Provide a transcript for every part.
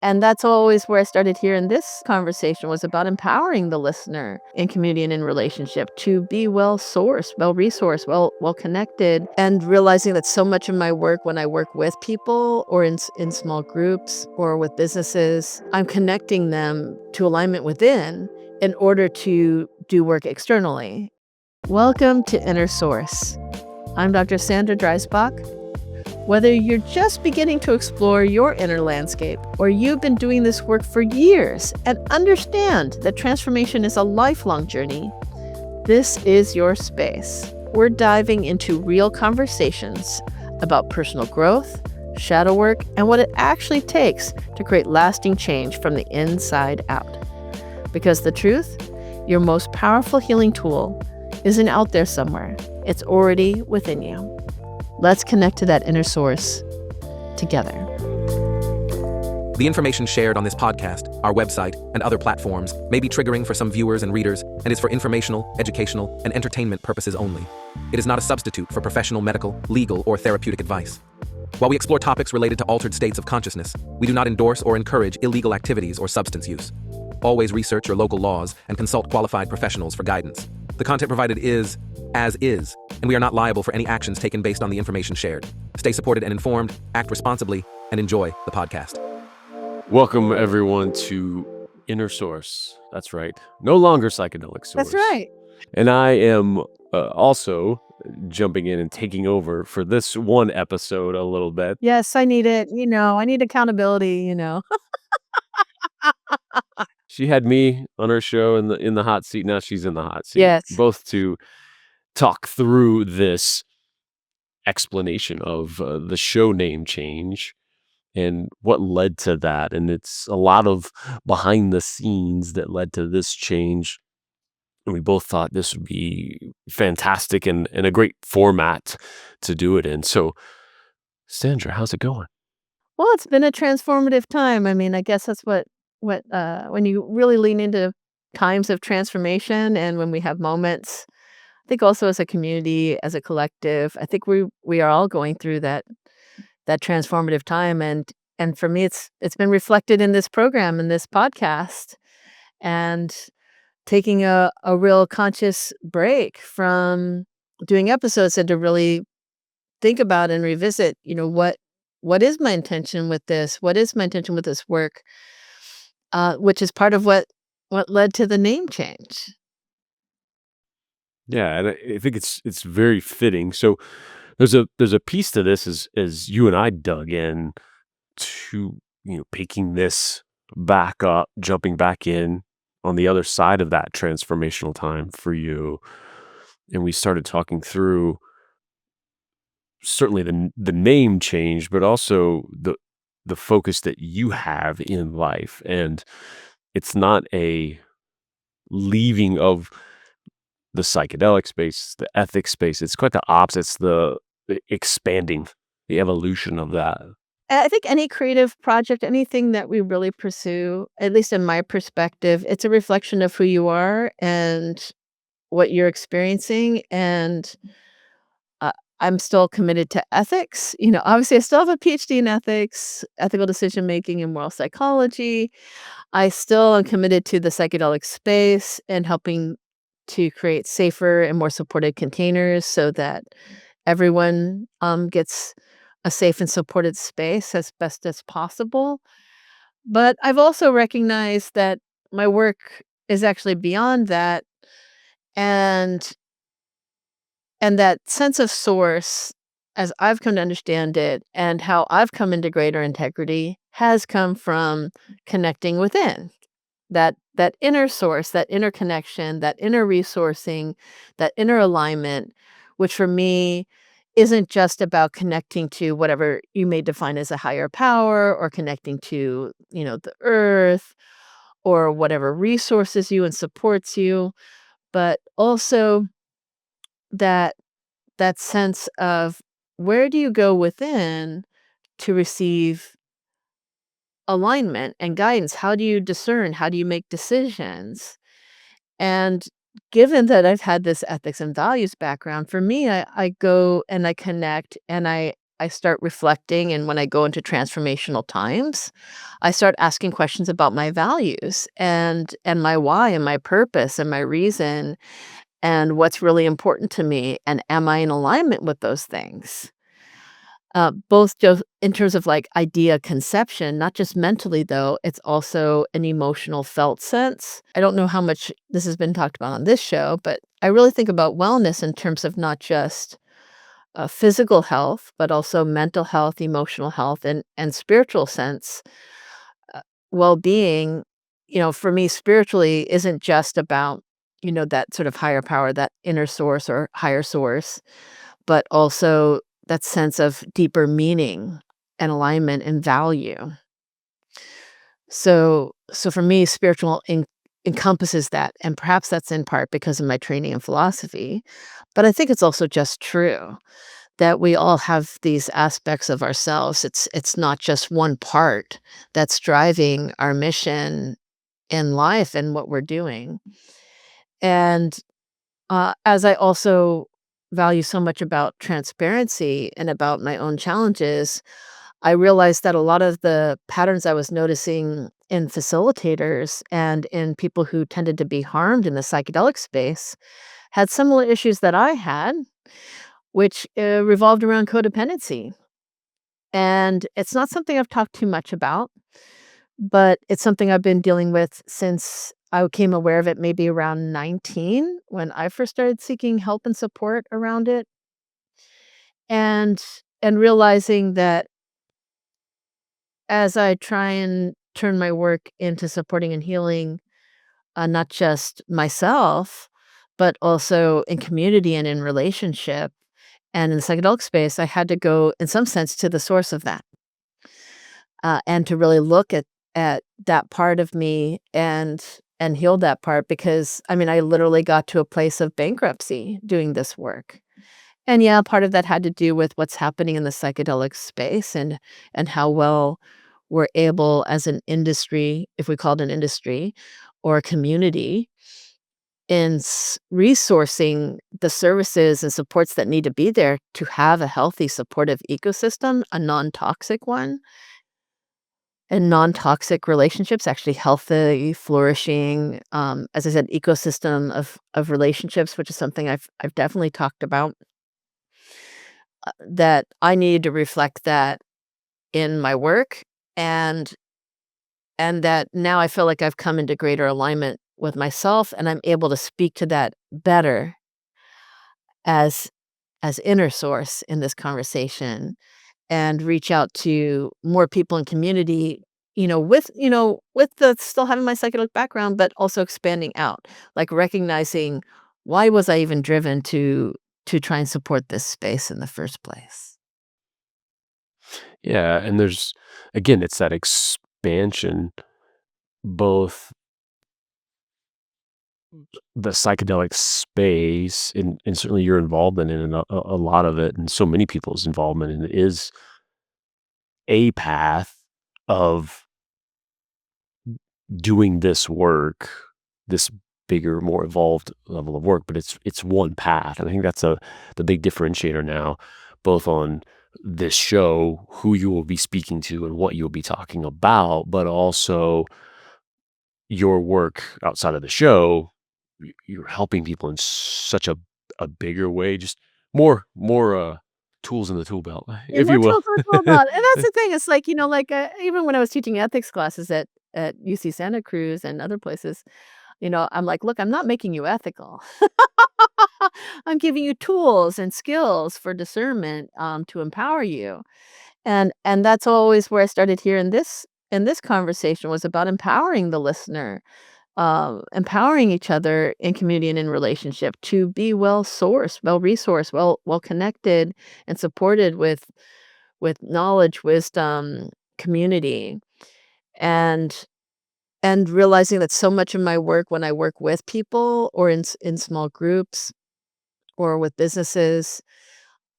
And that's always where I started here in this conversation, was about empowering the listener in community and in relationship to be well-sourced, well-resourced, well connected, and realizing that so much of my work, when I work with people or in small groups or with businesses, I'm connecting them to alignment within in order to do work externally. Welcome to Inner Source. I'm Dr. Sandra Dreisbach. Whether you're just beginning to explore your inner landscape or you've been doing this work for years and understand that transformation is a lifelong journey, this is your space. We're diving into real conversations about personal growth, shadow work, and what it actually takes to create lasting change from the inside out. Because the truth, your most powerful healing tool isn't out there somewhere. It's already within you. Let's connect to that inner source together. The information shared on this podcast, our website, and other platforms may be triggering for some viewers and readers and is for informational, educational, and entertainment purposes only. It is not a substitute for professional medical, legal, or therapeutic advice. While we explore topics related to altered states of consciousness, we do not endorse or encourage illegal activities or substance use. Always research your local laws and consult qualified professionals for guidance. The content provided is, as is, and we are not liable for any actions taken based on the information shared. Stay supported and informed, act responsibly, and enjoy the podcast. Welcome, everyone, to Inner Source. That's right. No longer Psychedelic Source. That's right. And I am also jumping in and taking over for this one episode a little bit. Yes, I need it. I need accountability, She had me on her show in the hot seat. Now she's in the hot seat. Yes. Both to talk through this explanation of the show name change and what led to that. And it's a lot of behind the scenes that led to this change. And we both thought this would be fantastic and a great format to do it in. So, Sandra, how's it going? Well, it's been a transformative time. I mean, I guess that's what when you really lean into times of transformation and when we have moments, I think also as a community, as a collective, I think we are all going through that transformative time. And for me, it's been reflected in this program, in this podcast, and taking a real conscious break from doing episodes and to really think about and revisit, what is my intention with this? What is my intention with this work? Which is part of what led to the name change. Yeah, and I think it's very fitting. So there's a piece to this as you and I dug in to picking this back up, jumping back in on the other side of that transformational time for you, and we started talking through certainly the name change, but also the focus that you have in life. And it's not a leaving of the psychedelic space, the ethics space. It's quite the opposite. It's the expanding, the evolution of that. I think any creative project, anything that we really pursue, at least in my perspective, it's a reflection of who you are and what you're experiencing. And I'm still committed to ethics. Obviously, I still have a PhD in ethics, ethical decision making, and moral psychology. I still am committed to the psychedelic space and helping to create safer and more supported containers so that everyone gets a safe and supported space as best as possible. But I've also recognized that my work is actually beyond that, and that sense of source, as I've come to understand it, and how I've come into greater integrity, has come from connecting within. That inner source, that inner connection, that inner resourcing, that inner alignment, which for me isn't just about connecting to whatever you may define as a higher power or connecting to, the earth or whatever resources you and supports you, but also that sense of where do you go within to receive alignment and guidance? How do you discern? How do you make decisions? And given that I've had this ethics and values background, for me, I go and I connect and I I start reflecting, and when I go into transformational times, I start asking questions about my values and my why and my purpose and my reason and what's really important to me, and am I in alignment with those things? Both just in terms of, like, idea conception, not just mentally, though, it's also an emotional felt sense. I don't know how much this has been talked about on this show, but I really think about wellness in terms of not just, physical health, but also mental health, emotional health, and spiritual sense. Uh, Well-being, for me, spiritually isn't just about, that sort of higher power, that inner source or higher source, but also that sense of deeper meaning and alignment and value. So for me, spiritual encompasses that, and perhaps that's in part because of my training in philosophy, but I think it's also just true that we all have these aspects of ourselves. It's not just one part that's driving our mission in life and what we're doing. And as I also value so much about transparency and about my own challenges, I realized that a lot of the patterns I was noticing in facilitators and in people who tended to be harmed in the psychedelic space had similar issues that I had, which revolved around codependency. And it's not something I've talked too much about, but it's something I've been dealing with since I became aware of it maybe around 19 when I first started seeking help and support around it. And and realizing that as I try and turn my work into supporting and healing, not just myself, but also in community and in relationship and in the psychedelic space, I had to go in some sense to the source of that, and to really look at that part of me and heal that part because I mean I literally got to a place of bankruptcy doing this work. And yeah, part of that had to do with what's happening in the psychedelic space and how well we're able as an industry, if we call it an industry or a community, in resourcing the services and supports that need to be there to have a healthy, supportive ecosystem, a non-toxic one, and non-toxic relationships, actually healthy, flourishing, as I said, ecosystem of relationships, which is something I've definitely talked about, that I needed to reflect that in my work, and and that now I feel like I've come into greater alignment with myself, and I'm able to speak to that better as inner source in this conversation and reach out to more people in community, with the still having my psychedelic background, but also expanding out, like recognizing why was I even driven to try and support this space in the first place. Yeah, and there's again, it's that expansion, both the psychedelic space and certainly your involvement in it, and a lot of it, and so many people's involvement in it is a path of doing this work, this bigger, more evolved level of work, but it's one path. And I think that's the big differentiator now, both on this show, who you will be speaking to and what you'll be talking about, but also your work outside of the show. You're helping people in such a bigger way, just more tools in the tool belt, Yeah, if more you will. tools are tool belt, and that's the thing, it's like, even when I was teaching ethics classes at UC Santa Cruz and other places, I'm like, "Look, I'm not making you ethical. I'm giving you tools and skills for discernment, to empower you." And that's always where I started here in this conversation was about empowering the listener, empowering each other in community and in relationship to be well-sourced, well-resourced, well connected, and supported with knowledge, wisdom, community, and realizing that so much of my work when I work with people or in small groups or with businesses,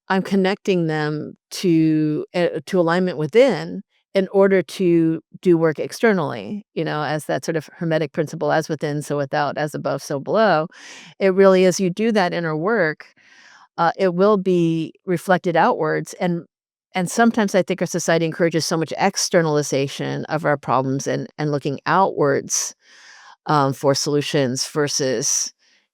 I'm connecting them to alignment within in order to do work externally, as that sort of hermetic principle, as within, so without, as above, so below. It really is you do that inner work, it will be reflected outwards, And sometimes I think our society encourages so much externalization of our problems and looking outwards for solutions versus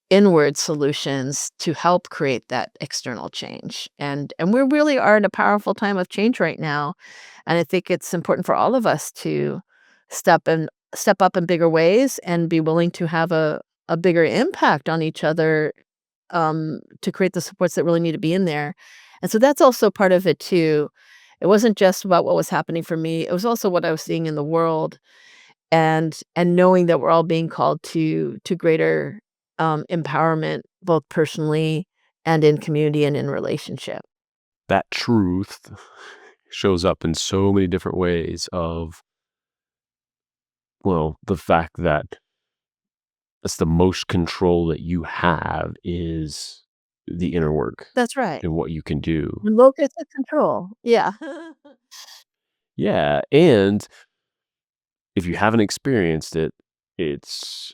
inward solutions to help create that external change. And we really are in a powerful time of change right now. And I think it's important for all of us to step up in bigger ways and be willing to have a bigger impact on each other to create the supports that really need to be in there. And so that's also part of it too. It wasn't just about what was happening for me. It was also what I was seeing in the world and knowing that we're all being called to greater empowerment, both personally and in community and in relationship. That truth shows up in so many different ways of, well, the fact that that's the most control that you have is the inner work That's right. and what you can do. Locus of control. Yeah. Yeah, and if you haven't experienced it, it's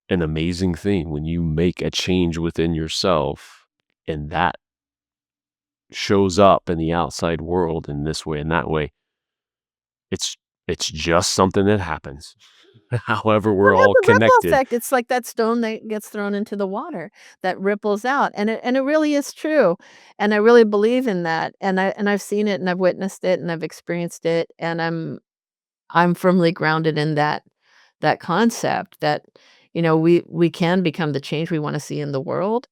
an amazing thing when you make a change within yourself and that shows up in the outside world in this way and that way. It's it's just something that happens. However, Well, we're it has all a ripple connected. effect. It's like that stone that gets thrown into the water that ripples out, and it really is true, and I really believe in that, and I've seen it, and I've witnessed it, and I've experienced it, and I'm firmly grounded in that concept that, we can become the change we wanna see in the world,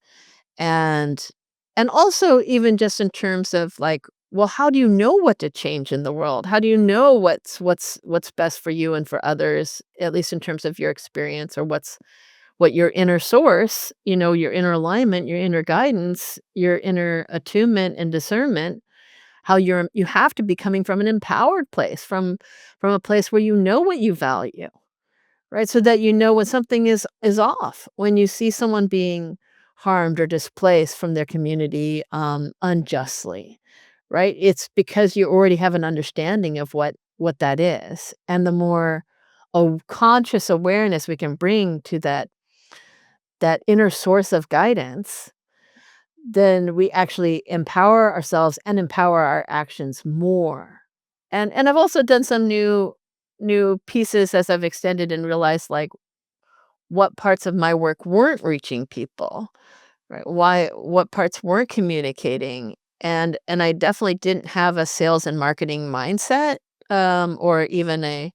and and also even just in terms of, like, well, how do you know what to change in the world? How do you know what's best for you and for others, at least in terms of your experience or what your inner source, your inner alignment, your inner guidance, your inner attunement and discernment, how you have to be coming from an empowered place, from a place where you know what you value. Right, so that you know when something is off, when you see someone being harmed or displaced from their community, unjustly, right? It's because you already have an understanding of what that is, and the more conscious awareness we can bring to that inner source of guidance, then we actually empower ourselves and empower our actions more. And I've also done some new pieces as I've extended and realized, like, what parts of my work weren't reaching people, right? What parts weren't communicating, and I definitely didn't have a sales and marketing mindset, or even a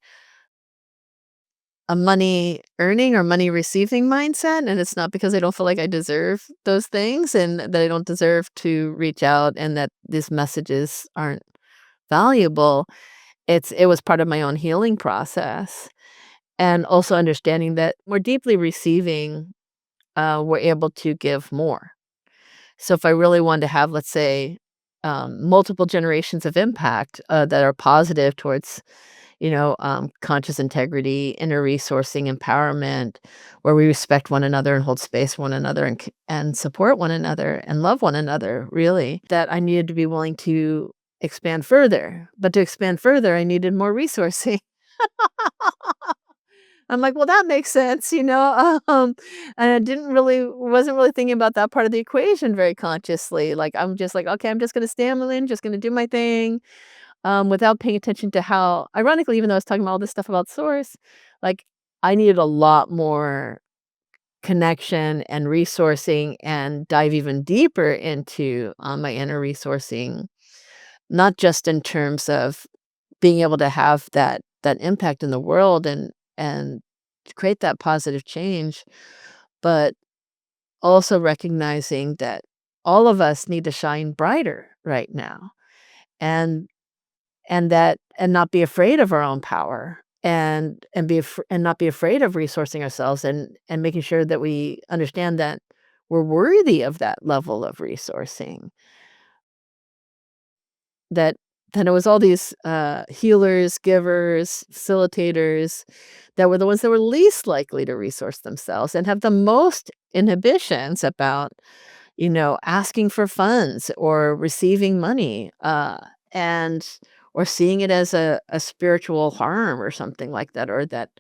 money earning or money receiving mindset, and it's not because I don't feel like I deserve those things and that I don't deserve to reach out and that these messages aren't valuable. It was part of my own healing process, and also understanding that more deeply receiving we're able to give more. So if I really wanted to have, let's say, multiple generations of impact that are positive towards, conscious integrity, inner resourcing, empowerment, where we respect one another and hold space for one another and support one another and love one another, really, that I needed to be willing to expand further. But to expand further, I needed more resourcing. I'm like, "Well, that makes sense," and I wasn't really thinking about that part of the equation very consciously. Like, I'm just like, "Okay, I'm just gonna stay on my lane, just gonna do my thing," without paying attention to how ironically, even though I was talking about all this stuff about source, like, I needed a lot more connection and resourcing and dive even deeper into, my inner resourcing, not just in terms of being able to have that impact in the world and to create that positive change, but also recognizing that all of us need to shine brighter right now, and and not be afraid of our own power, and not be afraid of resourcing ourselves and making sure that we understand that we're worthy of that level of resourcing. That it was all these, healers, givers, facilitators that were the ones that were least likely to resource themselves and have the most inhibitions about, asking for funds or receiving money, and or seeing it as a spiritual harm or something like that, or that,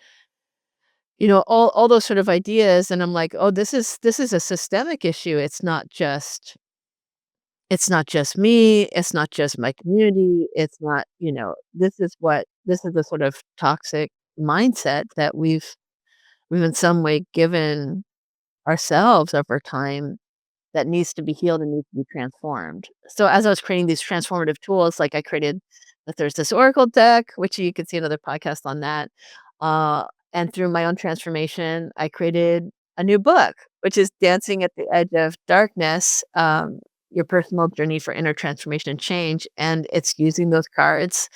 all those sort of ideas, and I'm like, "Oh, this is a systemic issue, it's not just it's not just me, it's not just my community, it's not, this is the sort of toxic mindset that we've in some way given ourselves over time that needs to be healed and needs to be transformed. So as I was creating these transformative tools, like I created there's this Oracle deck, which you could see another podcast on that. Uh, and through my own transformation, I created a new book, which is Dancing at the Edge of Darkness, Your Personal Journey for Inner Transformation and Change. And it's using those cards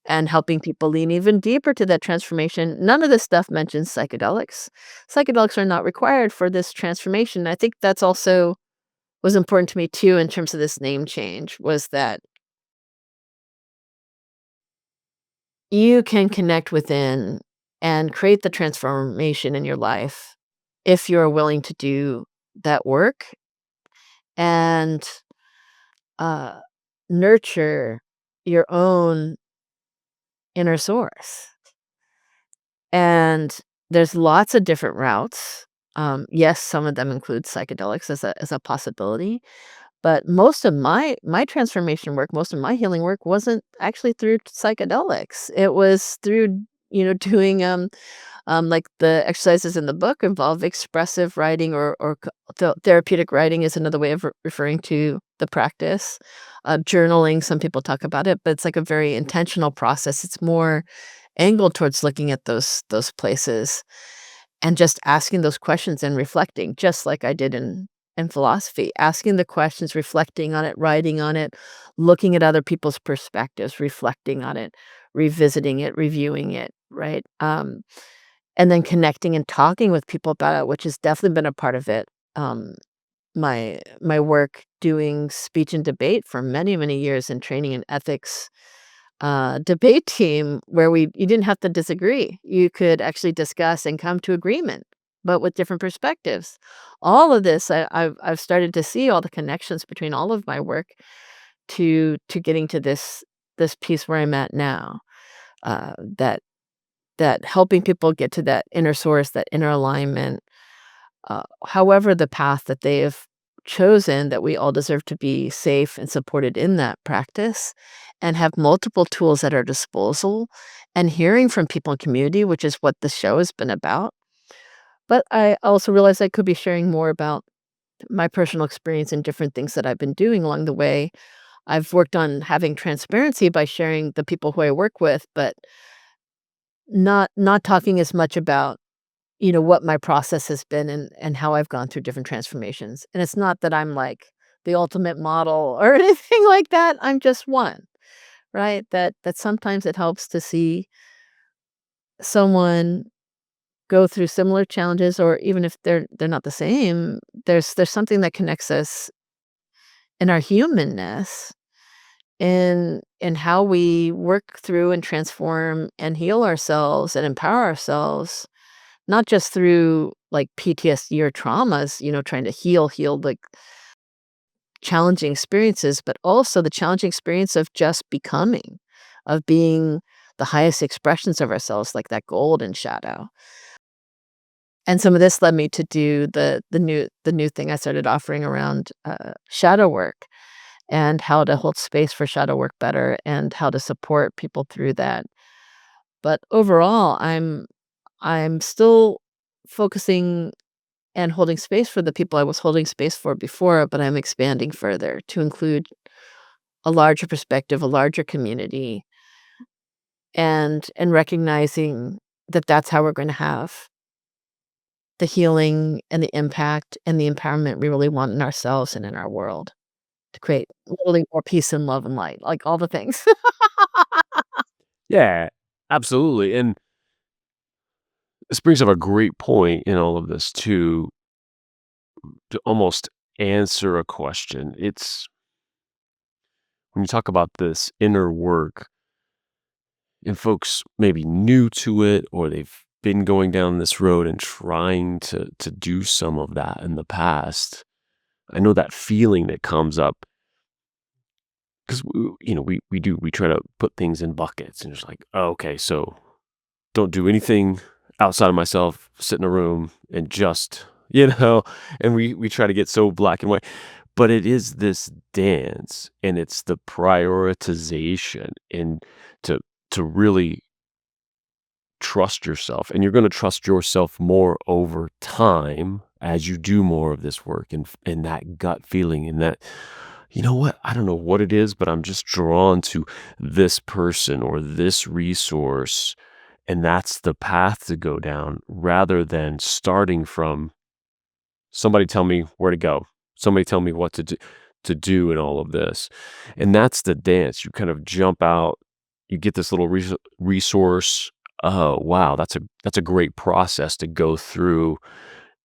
and helping people lean even deeper to that transformation. None of this stuff mentions psychedelics. Psychedelics are not required for this transformation. I think that's also was important to me too in terms of this name change was that you can connect within and create the transformation in your life if you're willing to do that work and uh, nurture your own inner source. And there's lots of different routes. Yes, some of them include psychedelics as a possibility. But most of my transformation work, most of my healing work wasn't actually through psychedelics. It was through, doing, like the exercises in the book involve expressive writing or therapeutic writing is another way of referring to the practice. Journaling, some people talk about it, but it's like a very intentional process. It's more angled towards looking at those places and just asking those questions and reflecting, just like I did in philosophy, asking the questions, reflecting on it, writing on it, looking at other people's perspectives, reflecting on it, revisiting it, reviewing it, right? And then connecting and talking with people about it, which has definitely been a part of it. My work doing speech and debate for many, many years and training in ethics debate team where you didn't have to disagree. You could actually discuss and come to agreement, but with different perspectives. All of this, I've started to see all the connections between all of my work to getting to this piece where I'm at now. That helping people get to that inner source, that inner alignment, however the path that they have chosen, that we all deserve to be safe and supported in that practice and have multiple tools at our disposal and hearing from people in community, which is what the show has been about. But I also realized I could be sharing more about my personal experience and different things that I've been doing along the way. I've worked on having transparency by sharing the people who I work with, but not talking as much about what my process has been and how I've gone through different transformations. And it's not that I'm like the ultimate model or anything like that. I'm just one, right? That sometimes it helps to see someone go through similar challenges or even if they're not the same, there's something that connects us in our humanness in how we work through and transform and heal ourselves and empower ourselves. Not just through, like, PTSD or traumas, trying to heal, like, challenging experiences, but also the challenging experience of just becoming, of being the highest expressions of ourselves, like that golden shadow. And some of this led me to do the new thing I started offering around, shadow work and how to hold space for shadow work better and how to support people through that. But overall, I'm still focusing and holding space for the people I was holding space for before, but I'm expanding further to include a larger perspective, a larger community, and recognizing that that's how we're going to have the healing and the impact and the empowerment we really want in ourselves and in our world to create literally more peace and love and light, like all the things. Yeah, absolutely. And this brings up a great point in all of this too, to almost answer a question. It's when you talk about this inner work and folks maybe new to it or they've been going down this road and trying to do some of that in the past. I know that feeling that comes up because we try to put things in buckets and it's like, oh, okay, so don't do anything outside of myself, sit in a room and just, and we try to get so black and white. but it is this dance, and it's the prioritization and to really trust yourself, and you're gonna trust yourself more over time as you do more of this work and that gut feeling and that, "You know what? I don't know what it is, but I'm just drawn to this person or this resource," and that's the path to go down rather than starting from, "Somebody tell me where to go. Somebody tell me what to do in all of this." And that's the dance. You kind of jump out, you get this little resource. Oh, wow, that's a great process to go through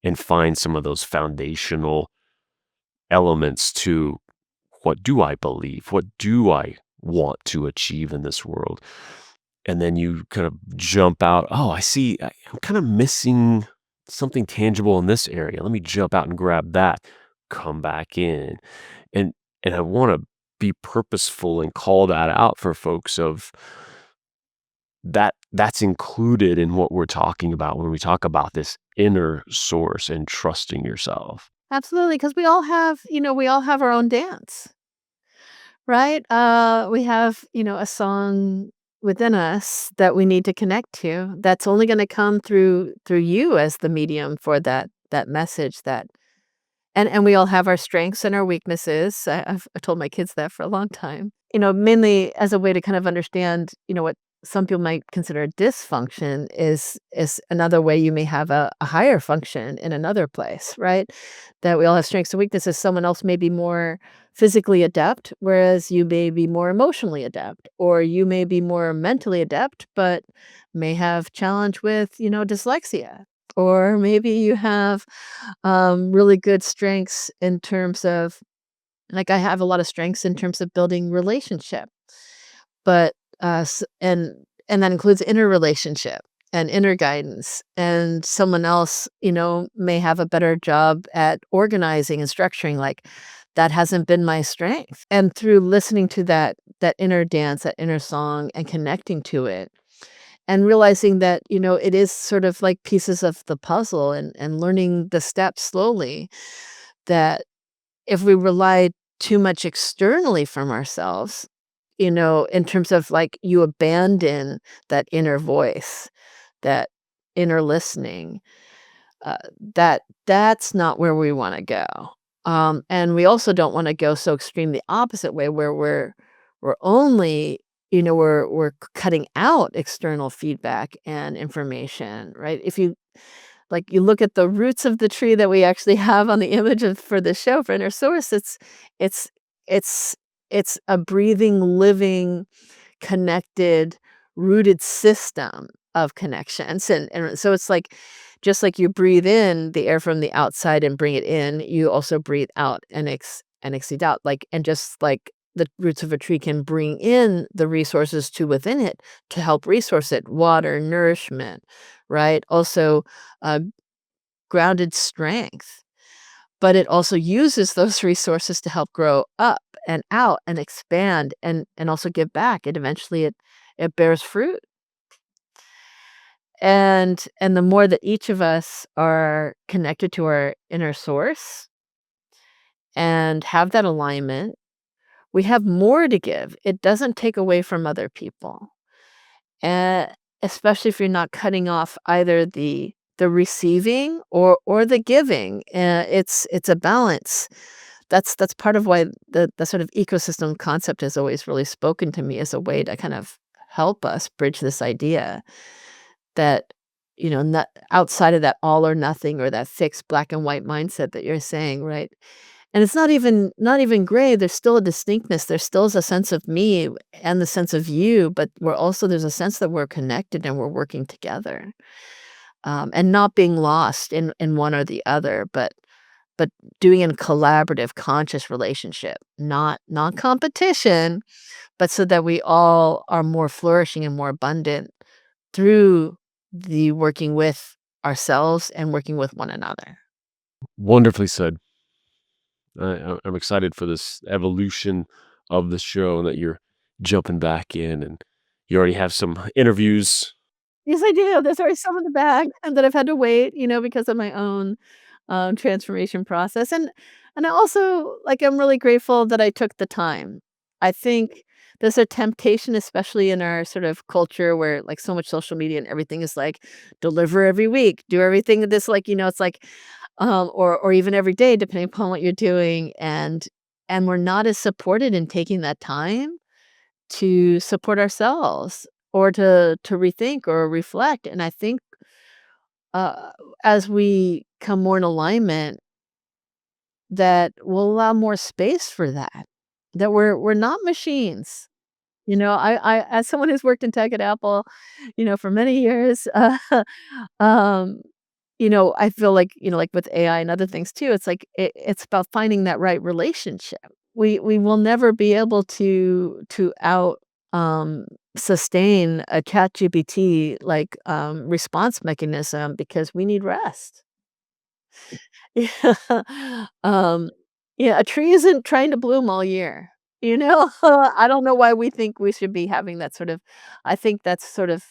and find some of those foundational elements to what do I believe? What do I want to achieve in this world? And then you kind of jump out, oh, I see, I'm kind of missing something tangible in this area. Let me jump out and grab that, come back in. And I want to be purposeful and call that out for folks of that's included in what we're talking about when we talk about this inner source and trusting yourself. Absolutely, because we all have our own dance, right? We have, a song within us that we need to connect to that's only gonna come through you as the medium for that message that and we all have our strengths and our weaknesses. I told my kids that for a long time. Mainly as a way to kind of understand, what some people might consider a dysfunction is another way you may have a higher function in another place, right? That we all have strengths and weaknesses. Someone else may be more physically adept, whereas you may be more emotionally adept, or you may be more mentally adept, but may have challenge with, dyslexia. Or maybe you have really good strengths in terms of like I have a lot of strengths in terms of building relationship, but and that includes inner relationship and inner guidance. And someone else, may have a better job at organizing and structuring. Like that hasn't been my strength. And through listening to that inner dance, that inner song, and connecting to it, and realizing that, it is sort of like pieces of the puzzle and learning the steps slowly, that if we rely too much externally from ourselves, in terms of like you abandon that inner voice, that inner listening, uh, that's not where we wanna go. And we also don't wanna go so extreme the opposite way where we're only we're cutting out external feedback and information, right? If you like, you look at the roots of the tree that we actually have on the image of for the show for Inner Source, it's it's it's a breathing, living, connected, rooted system of connections, and so it's like just like you breathe in the air from the outside and bring it in, you also breathe out and exhale out, like and just like the roots of a tree can bring in the resources to within it to help resource it, water, nourishment, right? Also, uh, grounded strength, but it also uses those resources to help grow up and out and expand and also give back, and eventually it bears fruit. And the more that each of us are connected to our inner source and have that alignment, we have more to give. It doesn't take away from other people. And especially if you're not cutting off either the receiving or the giving. It's a balance. That's part of why the sort of ecosystem concept has always really spoken to me as a way to kind of help us bridge this idea that, not outside of that all or nothing or that fixed black and white mindset that you're saying, right? And it's not even gray, there's still a distinctness, there still is a sense of me and the sense of you, but there's a sense that we're connected and we're working together, and not being lost in one or the other, but doing in collaborative, conscious relationship, not competition, but so that we all are more flourishing and more abundant through the working with ourselves and working with one another. Wonderfully said. I'm excited for this evolution of the show and that you're jumping back in and you already have some interviews. Yes, I do. There's already some in the bag and that I've had to wait, because of my own, transformation process. And I also, like, I'm really grateful that I took the time. I think there's a temptation, especially in our sort of culture where, like, so much social media and everything is like, deliver every week, do everything this, like, it's like, or even every day, depending upon what you're doing. And we're not as supported in taking that time to support ourselves or to rethink or reflect. And I think, uh, as we come more in alignment, that will allow more space for that, that we're not machines. I as someone who's worked in tech at Apple, for many years, um, I feel like, like with AI and other things too, it's like it's about finding that right relationship. We will never be able to out sustain a chat GPT like response mechanism because we need rest. Yeah. Um, yeah, a tree isn't trying to bloom all year, you know? I don't know why we think we should be having that sort of I think that's sort of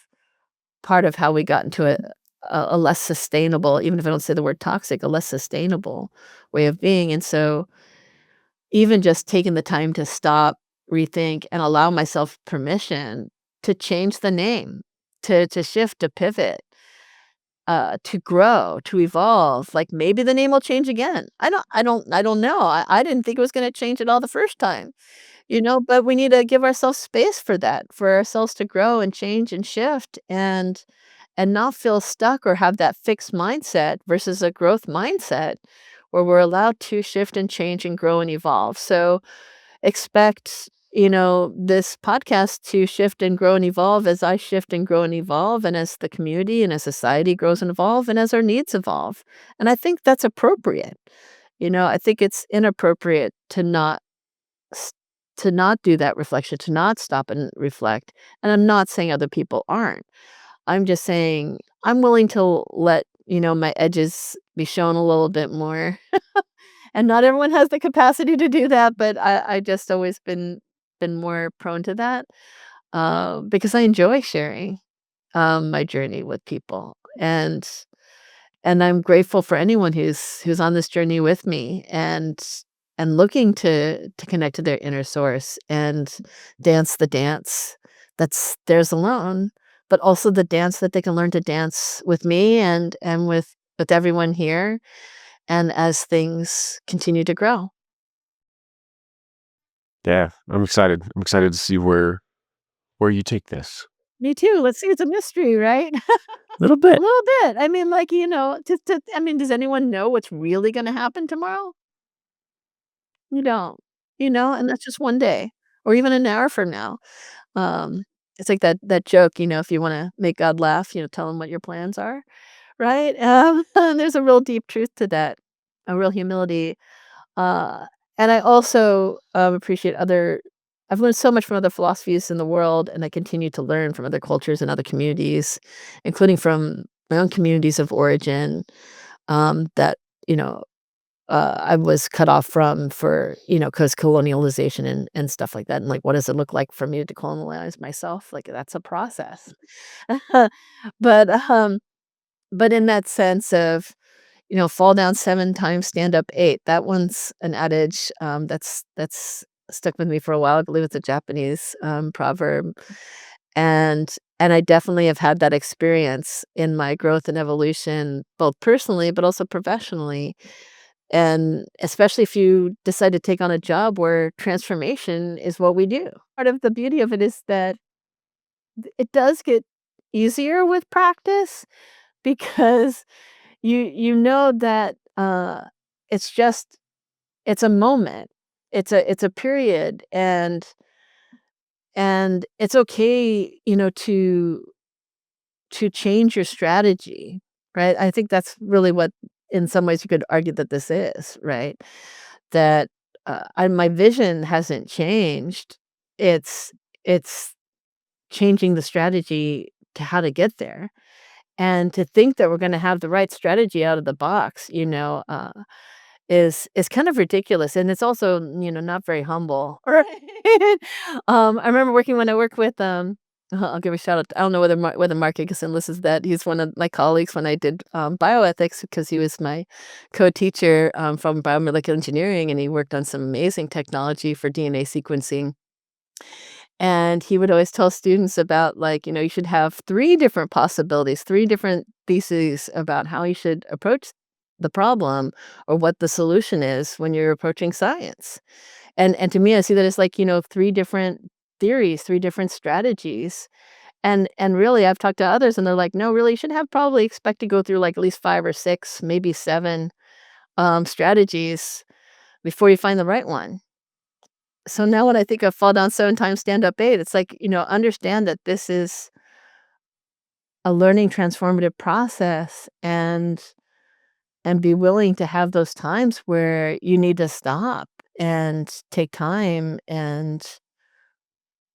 part of how we got into a less sustainable, even if I don't say the word toxic, a less sustainable way of being. And so even just taking the time to stop, rethink, and allow myself permission to change the name, to shift, to pivot, to grow, to evolve. Like, maybe the name will change again. I don't know. I didn't think it was gonna change at all the first time, but we need to give ourselves space for that, for ourselves to grow and change and shift and not feel stuck or have that fixed mindset versus a growth mindset where we're allowed to shift and change and grow and evolve. So expect, this podcast to shift and grow and evolve as I shift and grow and evolve, and as the community and as society grows and evolve, and as our needs evolve. And I think that's appropriate. I think it's inappropriate s- to not do that reflection, to not stop and reflect. And I'm not saying other people aren't. I'm just saying I'm willing to let, my edges be shown a little bit more. And not everyone has the capacity to do that, but I just always been more prone to that, because I enjoy sharing, my journey with people, and I'm grateful for anyone who's on this journey with me and looking to connect to their inner source and dance the dance that's theirs alone, but also the dance that they can learn to dance with me and with everyone here, and as things continue to grow. Yeah, I'm excited. I'm excited to see where you take this. Me too. Let's see, it's a mystery, right? A little A bit. little bit. I mean, like, I mean, does anyone know what's really gonna happen tomorrow? You don't, and that's just one day or even an hour from now. Um, it's like that joke, if you wanna make God laugh, tell him what your plans are, right? And there's a real deep truth to that, a real humility. Uh, and I also, appreciate other I've learned so much from other philosophies in the world, and I continue to learn from other cultures and other communities, including from my own communities of origin, that, you know, I was cut off from for, because colonialization and stuff like that. And like, what does it look like for me to decolonialize myself? Like, that's a process. But, but in that sense of, fall down 7 times, stand up 8. That one's an adage, that's stuck with me for a while. I believe it's a Japanese, proverb, and I definitely have had that experience in my growth and evolution, both personally, but also professionally, and especially if you decide to take on a job where transformation is what we do. Part of the beauty of it is that it does get easier with practice because you know that, it's just it's a moment. It's a period, and it's okay, to change your strategy, right? I think that's really what in some ways you could argue that this is, right? That, my vision hasn't changed. It's it's changing the strategy to how to get there, and to think that we're gonna have the right strategy out of the box, is kind of ridiculous, and it's also, not very humble, right? I remember when I worked with, I'll give a shout out. I don't know whether Mark Higginson listens to that. He's one of my colleagues when I did bioethics, because he was my co-teacher from biomolecular engineering, and he worked on some amazing technology for DNA sequencing. And he would always tell students about, like, you should have 3 different possibilities, 3 different theses about how you should approach the problem or what the solution is when you're approaching science. And to me, I see that as, like, 3 different theories, 3 different strategies. And really, I've talked to others, and they're like, "No, really, you should have probably expect to go through, like, at least 5 or 6, maybe 7, strategies before you find the right one." So now when I think of fall down 7 times, stand up 8, it's like, understand that this is a learning transformative process, and be willing to have those times where you need to stop and take time, and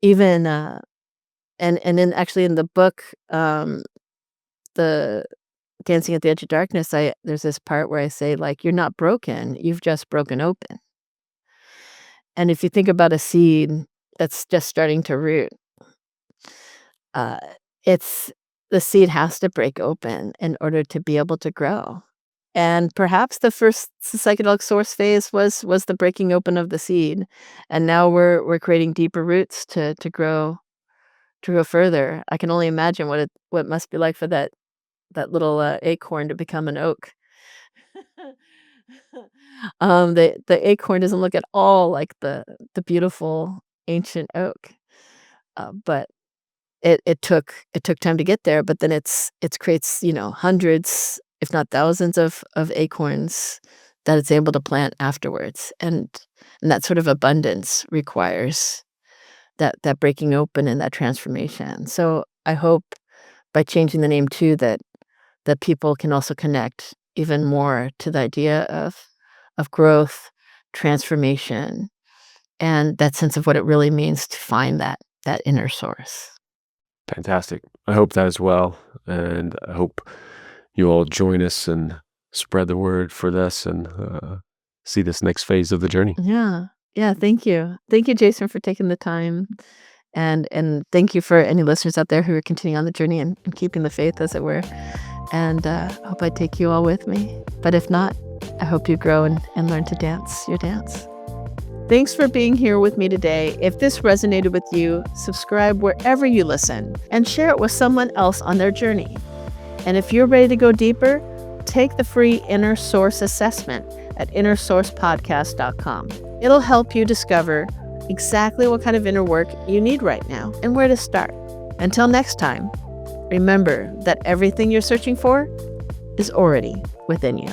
even, and then actually in the book, the Dancing at the Edge of Darkness, there's this part where I say, like, "You're not broken, you've just broken open." And if you think about a seed that's just starting to root, uh, it's the seed has to break open in order to be able to grow. And perhaps the first psychedelic source phase was the breaking open of the seed, and now we're creating deeper roots to grow further. I can only imagine what it must be like for that little acorn to become an oak. The acorn doesn't look at all like the beautiful ancient oak, but it took time to get there. But then it creates, hundreds, if not thousands of acorns that it's able to plant afterwards, and that sort of abundance requires that breaking open and that transformation. So I hope by changing the name too, that people can also connect even more to the idea of growth, transformation, and that sense of what it really means to find that inner source. Fantastic. I hope that as well. And I hope you all join us and spread the word for this, and see this next phase of the journey. Yeah. Yeah, thank you. Thank you, Jason, for taking the time. And thank you for any listeners out there who are continuing on the journey and keeping the faith, as it were. And I hope I take you all with me. But if not, I hope you grow and learn to dance your dance. Thanks for being here with me today. If this resonated with you, subscribe wherever you listen and share it with someone else on their journey. And if you're ready to go deeper, take the free Inner Source assessment at innersourcepodcast.com. It'll help you discover exactly what kind of inner work you need right now and where to start. Until next time, remember that everything you're searching for is already within you.